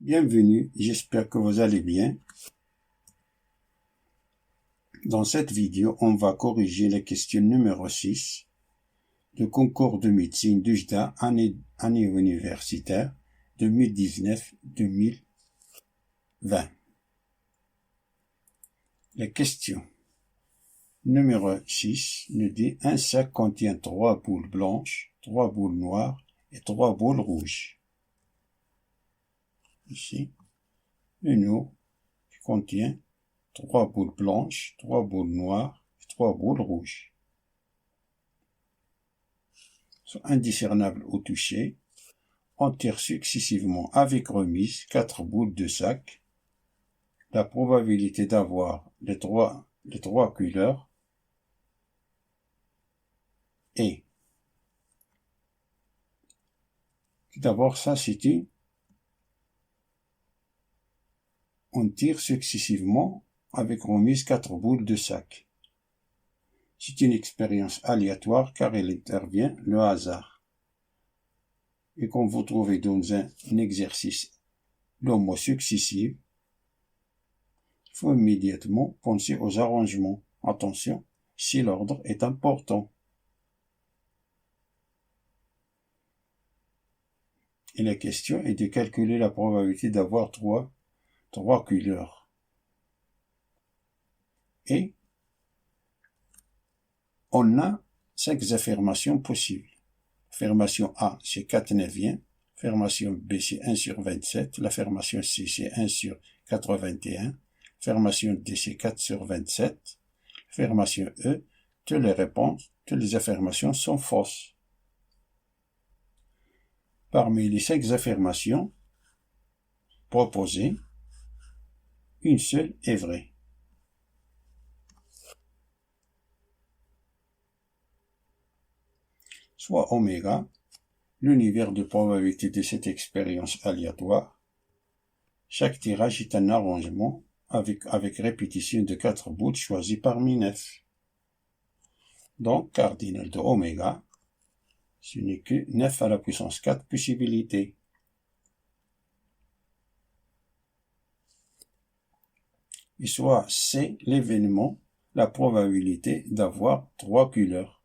Bienvenue, j'espère que vous allez bien. Dans cette vidéo, on va corriger la question numéro 6 du concours de médecine d'UJDA année universitaire 2019-2020. La question numéro 6 nous dit un sac contient 3 boules blanches, 3 boules noires et 3 boules rouges. Ici, une eau qui contient 3 boules blanches, 3 boules noires et 3 boules rouges. Sont indiscernables au toucher. On tire successivement avec remise 4 boules de sac. La probabilité d'avoir les trois couleurs est. D'abord, ça c'est une. On tire successivement avec remise 4 boules de sac. C'est une expérience aléatoire car il intervient le hasard. Et quand vous trouvez dans un exercice le mot successif, il faut immédiatement penser aux arrangements. Attention, si l'ordre est important. Et la question est de calculer la probabilité d'avoir trois couleurs. Et on a 5 affirmations possibles. Affirmation A, c'est 4/9. Affirmation B, c'est 1 sur 27. L'affirmation C, c'est 1 sur 81. Affirmation D, c'est 4 sur 27. Affirmation E, toutes les réponses, toutes les affirmations sont fausses. Parmi les 5 affirmations proposées, une seule est vraie. Soit oméga, l'univers de probabilité de cette expérience aléatoire. Chaque tirage est un arrangement avec répétition de 4 boules choisies parmi 9. Donc, cardinal de oméga, ce n'est que 9 à la puissance 4 possibilités. Et soit c'est l'événement, la probabilité d'avoir 3 couleurs.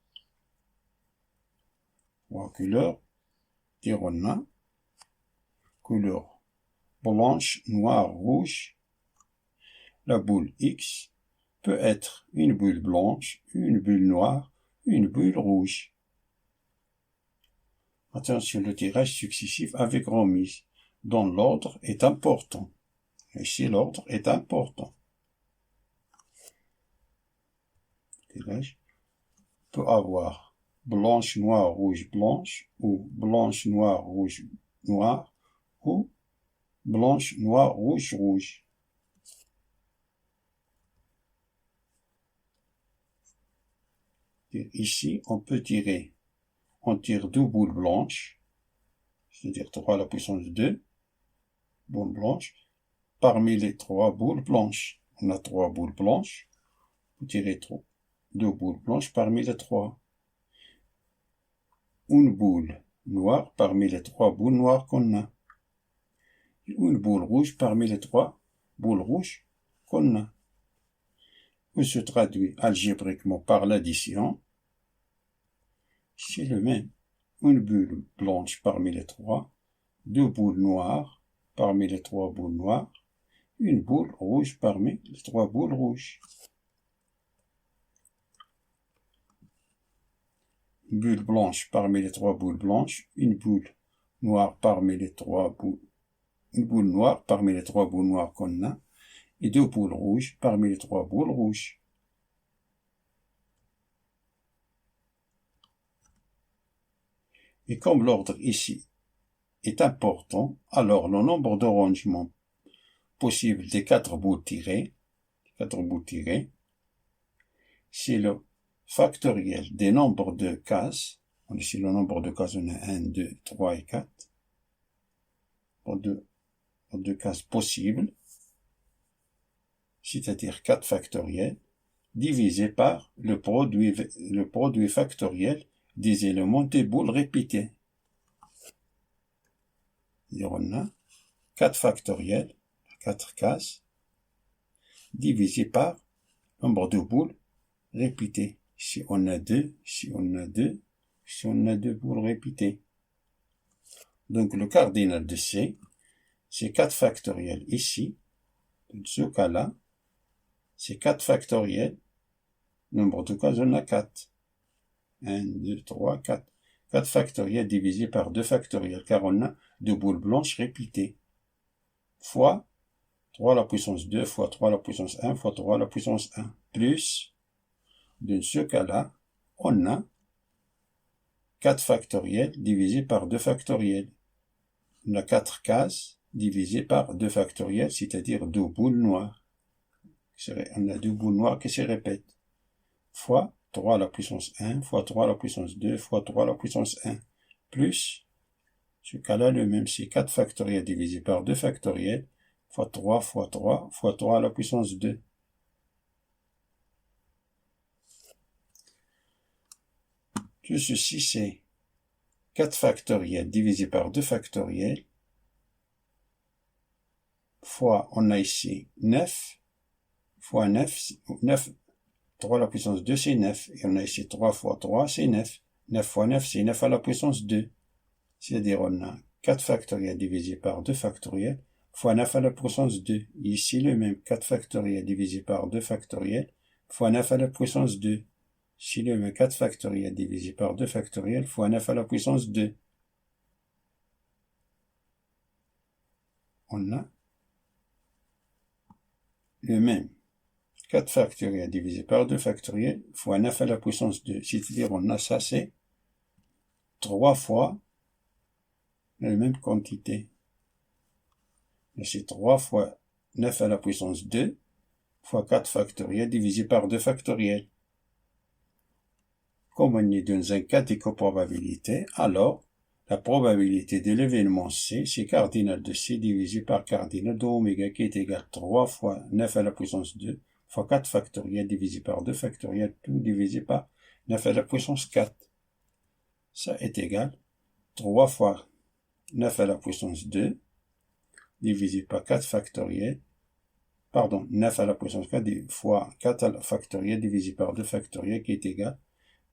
3 couleurs, on a couleur blanche, noire, rouge. La boule X peut être une boule blanche, une boule noire, une boule rouge. Attention, le tirage successif avec remise, dont l'ordre est important. Ici, l'ordre est important. Le tirage peut avoir blanche, noire, rouge, blanche, ou blanche, noire, rouge, noire, ou blanche, noire, rouge, rouge. Et ici, on tire 2 boules blanches, c'est-à-dire 3 à la puissance 2, boules blanches, parmi les 3 boules blanches. On a 3 boules blanches, vous tirez 2 boules blanches parmi les 3. Une boule noire parmi les 3 boules noires qu'on a. Une boule rouge parmi les 3 boules rouges qu'on a. On se traduit algébriquement par l'addition. C'est le même. Une boule blanche parmi les 3, 2 boules noires parmi les 3 boules noires, une boule rouge parmi les 3 boules rouges. Une boule blanche parmi les 3 boules blanches, une boule noire parmi les 3 boules, une boule noire parmi les 3 boules noires qu'on a, et 2 boules rouges parmi les 3 boules rouges. Et comme l'ordre ici est important, alors le nombre de rangements possibles des 4 boules tirées, c'est le factoriel des nombres de cases. Ici, le nombre de cases, on a 1, 2, 3 et 4. Pour deux cases possibles, c'est-à-dire 4 factoriels, divisé par le produit factoriel des éléments des boules répétées. Et on a 4 factoriel, 4 cases, divisé par nombre de boules répétées. Ici on a 2, ici on a 2, ici on a 2 boules répétées. Donc le cardinal de C, c'est 4 factoriel ici. Dans ce cas-là, c'est 4 factoriel. Nombre de cases, on a 4. 1, 2, 3, 4. 4 factoriel divisé par 2 factoriel, car on a 2 boules blanches répétées. Fois 3 à la puissance 2 fois 3 à la puissance 1 fois 3 à la puissance 1. Plus, dans ce cas-là, on a 4 factoriel divisé par 2 factoriel. On a 4 cases divisé par 2 factoriel, c'est-à-dire 2 boules noires. On a 2 boules noires qui se répètent. Fois 3 à la puissance 1 fois 3 à la puissance 2 fois 3 à la puissance 1. Plus, ce cas-là, le même, c'est 4 factoriel divisé par 2 factoriel fois 3 fois 3 fois 3 à la puissance 2. Tout ceci, c'est 4 factoriel divisé par 2 factoriel fois, on a ici 9 fois 9, 3 à la puissance 2, c'est 9. Et on a ici 3 fois 3, c'est 9. 9 fois 9, c'est 9 à la puissance 2. C'est-à-dire, on a 4 factoriel divisé par 2 factoriel fois 9 à la puissance 2. Ici, le même 4 factoriel divisé par 2 factoriel fois 9 à la puissance 2. Ici, le même 4 factoriel divisé par 2 factoriel fois 9 à la puissance 2. On a le même 4 factoriel divisé par 2 factoriel fois 9 à la puissance 2. C'est-à-dire, on a ça, c'est 3 fois la même quantité. C'est 3 fois 9 à la puissance 2 fois 4 factoriel divisé par 2 factoriel. Comme on est dans un cas d'éco-probabilité, alors la probabilité de l'événement C, c'est cardinal de C divisé par cardinal de oméga qui est égal à 3 fois 9 à la puissance 2 fois 4 factoriel divisé par 2 factoriel, tout divisé par 9 à la puissance 4. Ça est égal 3 fois 9 à la puissance 2 divisé par 4 factoriel, 9 à la puissance 4 fois 4 factoriel divisé par 2 factoriel qui est égal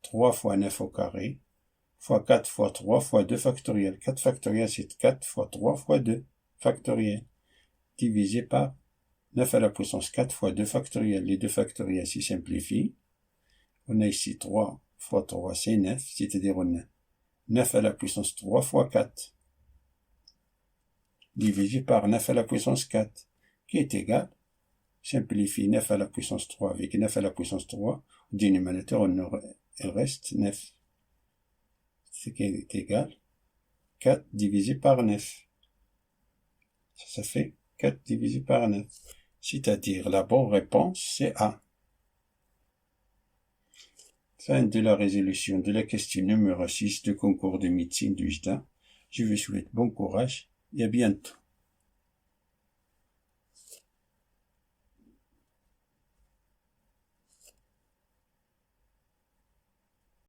3 fois 9 au carré, fois 4 fois 3 fois 2 factoriel. 4 factoriel, c'est 4 fois 3 fois 2 factoriel, divisé par 9 à la puissance 4 fois 2 factoriel. Les 2 factoriels s'y simplifient. On a ici 3 fois 3, c'est 9, c'est-à-dire on a 9 à la puissance 3 fois 4, divisé par 9 à la puissance 4, qui est égal, simplifie 9 à la puissance 3 avec 9 à la puissance 3, au dénominateur, il reste 9. Ce qui est égal 4 divisé par 9. Ça fait 4 divisé par 9. C'est-à-dire la bonne réponse, c'est A. Fin de la résolution de la question numéro 6 du concours de médecine du JDA. Je vous souhaite bon courage et à bientôt.